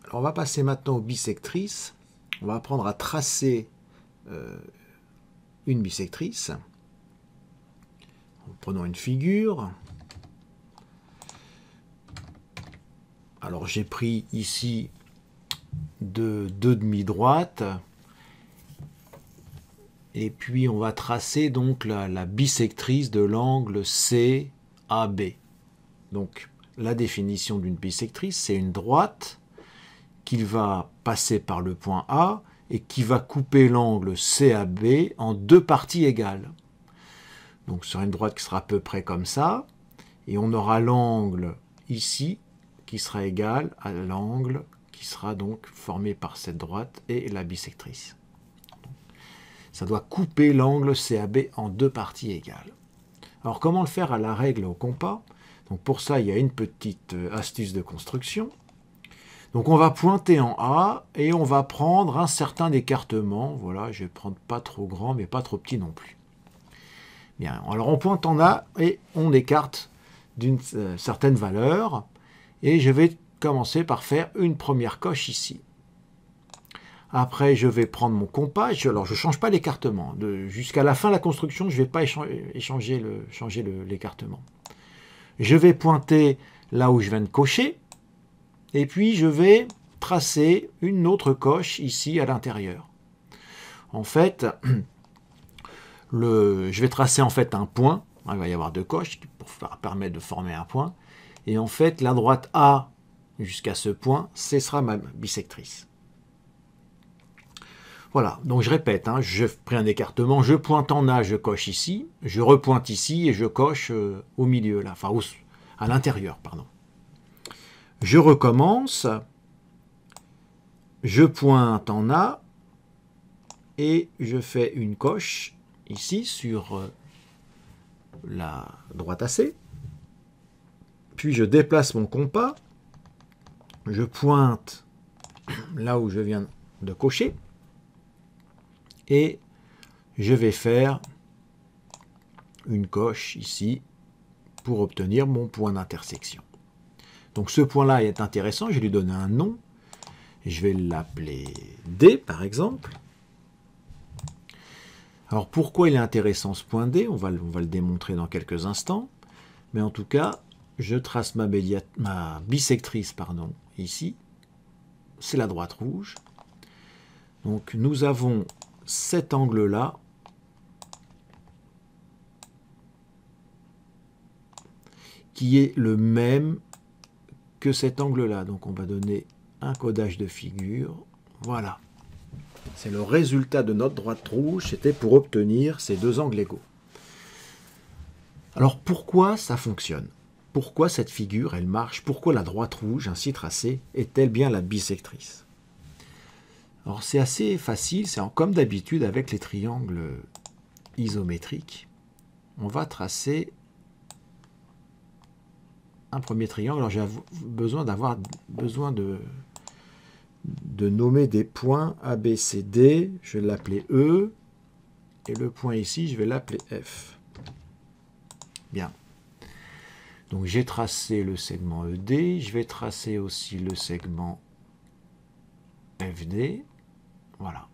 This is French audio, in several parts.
Alors on va passer maintenant aux bisectrices. On va apprendre à tracer une bisectrice. Prenons une figure. Alors j'ai pris ici deux demi-droites. Et puis on va tracer donc la bisectrice de l'angle CAB. Donc la définition d'une bisectrice, c'est une droite qui va passer par le point A et qui va couper l'angle CAB en deux parties égales. Donc sur une droite qui sera à peu près comme ça, et on aura l'angle ici qui sera égal à l'angle qui sera donc formé par cette droite et la bisectrice. Ça doit couper l'angle CAB en deux parties égales. Alors comment le faire à la règle au compas? Donc pour ça, il y a une petite astuce de construction. Donc on va pointer en A et on va prendre un certain écartement. Voilà, je vais prendre pas trop grand mais pas trop petit non plus. Bien, alors on pointe en A et on écarte d'une certaine valeur. Et je vais commencer par faire une première coche ici. Après, je vais prendre mon compas. Alors, je ne change pas l'écartement. Jusqu'à la fin de la construction, je ne vais pas changer l'écartement. Je vais pointer là où je viens de cocher. Et puis, je vais tracer une autre coche ici à l'intérieur. En fait, je vais tracer en fait un point. Il va y avoir deux coches pour permettre de former un point. Et en fait, la droite A jusqu'à ce point, ce sera ma bisectrice. Voilà, donc je répète, hein, je prends un écartement, je pointe en A, je coche ici, je repointe ici et je coche au milieu, là, enfin à l'intérieur, pardon. Je recommence, je pointe en A et je fais une coche ici sur la droite AC. Puis je déplace mon compas, je pointe là où je viens de cocher, et je vais faire une coche ici pour obtenir mon point d'intersection. Donc ce point-là est intéressant, je vais lui donner un nom, je vais l'appeler D par exemple. Alors pourquoi il est intéressant ce point D? On va le démontrer dans quelques instants, mais en tout cas, je trace ma bisectrice ici, c'est la droite rouge. Donc nous avons cet angle-là qui est le même que cet angle-là. Donc on va donner un codage de figure. Voilà. C'est le résultat de notre droite rouge, c'était pour obtenir ces deux angles égaux. Alors pourquoi ça fonctionne? Pourquoi cette figure, elle marche? Pourquoi la droite rouge, ainsi tracée, est-elle bien la bisectrice? Alors c'est assez facile, c'est comme d'habitude avec les triangles isométriques. On va tracer un premier triangle. Alors j'ai besoin de nommer des points A, B, C, D. Je vais l'appeler E. Et le point ici, je vais l'appeler F. Bien. Donc j'ai tracé le segment ED. Je vais tracer aussi le segment FD. Voilà.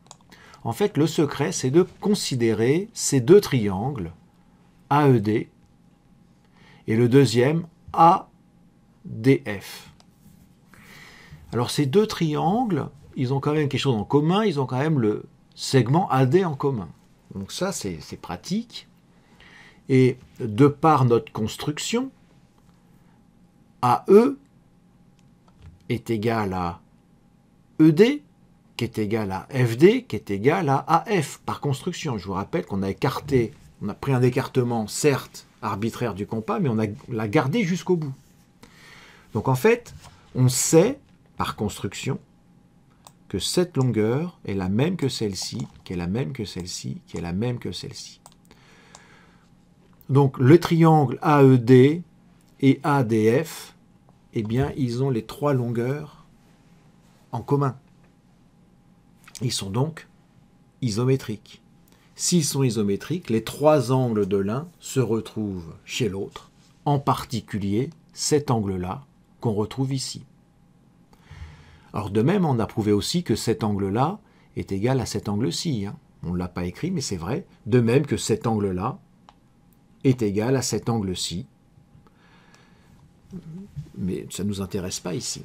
En fait, le secret, c'est de considérer ces deux triangles, AED, et le deuxième, ADF. Alors, ces deux triangles, ils ont quand même quelque chose en commun, ils ont quand même le segment AD en commun. Donc ça, c'est pratique. Et de par notre construction, AE est égal à ED, qui est égal à FD, qui est égal à AF, par construction. Je vous rappelle qu'on a écarté, on a pris un écartement, certes, arbitraire du compas, mais on l'a gardé jusqu'au bout. Donc en fait, on sait, par construction, que cette longueur est la même que celle-ci, qui est la même que celle-ci, qui est la même que celle-ci. Donc le triangle AED et ADF, eh bien, ils ont les trois longueurs en commun. Ils sont donc isométriques. S'ils sont isométriques, les trois angles de l'un se retrouvent chez l'autre, en particulier cet angle-là qu'on retrouve ici. Alors de même, on a prouvé aussi que cet angle-là est égal à cet angle-ci. Hein. On ne l'a pas écrit, mais c'est vrai. De même que cet angle-là est égal à cet angle-ci. Mais ça ne nous intéresse pas ici.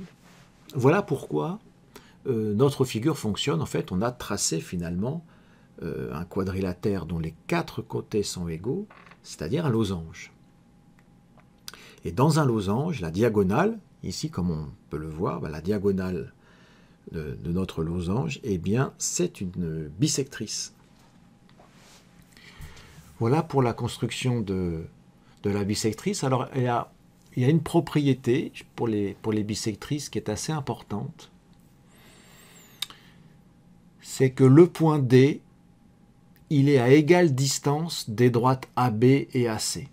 Voilà pourquoi notre figure fonctionne. En fait, on a tracé finalement un quadrilatère dont les 4 côtés sont égaux, c'est-à-dire un losange. Et dans un losange, la diagonale, ici comme on peut le voir, la diagonale de notre losange, eh bien c'est une bisectrice. Voilà pour la construction de la bisectrice. Alors il y a une propriété pour les bisectrices qui est assez importante. C'est que le point D, il est à égale distance des droites AB et AC.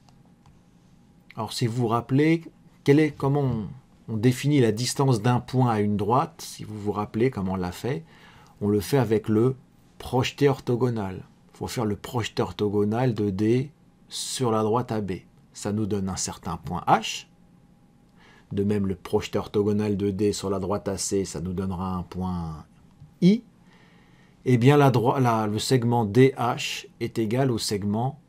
Alors si vous vous rappelez, comment on définit la distance d'un point à une droite, si vous vous rappelez comment on l'a fait, on le fait avec le projeté orthogonal. Il faut faire le projeté orthogonal de D sur la droite AB. Ça nous donne un certain point H. De même, le projeté orthogonal de D sur la droite AC, ça nous donnera un point I. Eh bien, le segment DH est égal au segment,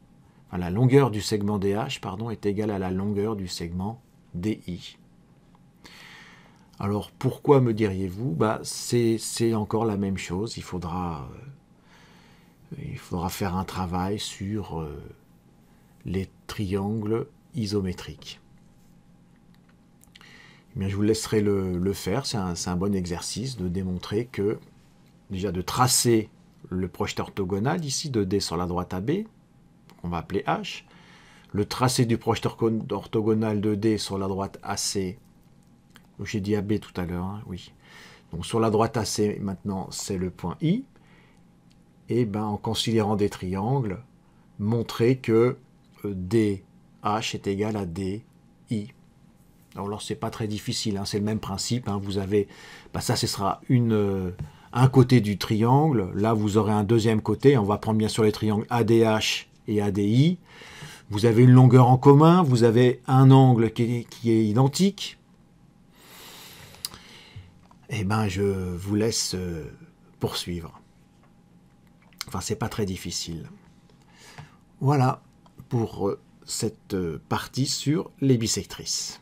enfin, la longueur du segment DH, pardon, est égale à la longueur du segment DI. Alors, pourquoi me diriez-vous? C'est encore la même chose. Il faudra faire un travail sur les triangles isométriques. Eh bien, je vous laisserai le faire. C'est un bon exercice de démontrer que, déjà de tracer le projeté orthogonal ici de D sur la droite AB, qu'on va appeler H, le tracé du projeté orthogonal de D sur la droite AC, j'ai dit AB tout à l'heure, hein, oui. Donc sur la droite AC, maintenant, c'est le point I. Et en considérant des triangles, montrer que DH est égal à DI. Alors c'est pas très difficile, hein, c'est le même principe. Hein, vous avez, ça, ce sera un côté du triangle. Là, vous aurez un deuxième côté. On va prendre bien sûr les triangles ADH et ADI. Vous avez une longueur en commun. Vous avez un angle qui est identique. Eh bien, je vous laisse poursuivre. Enfin, c'est pas très difficile. Voilà pour cette partie sur les bisectrices.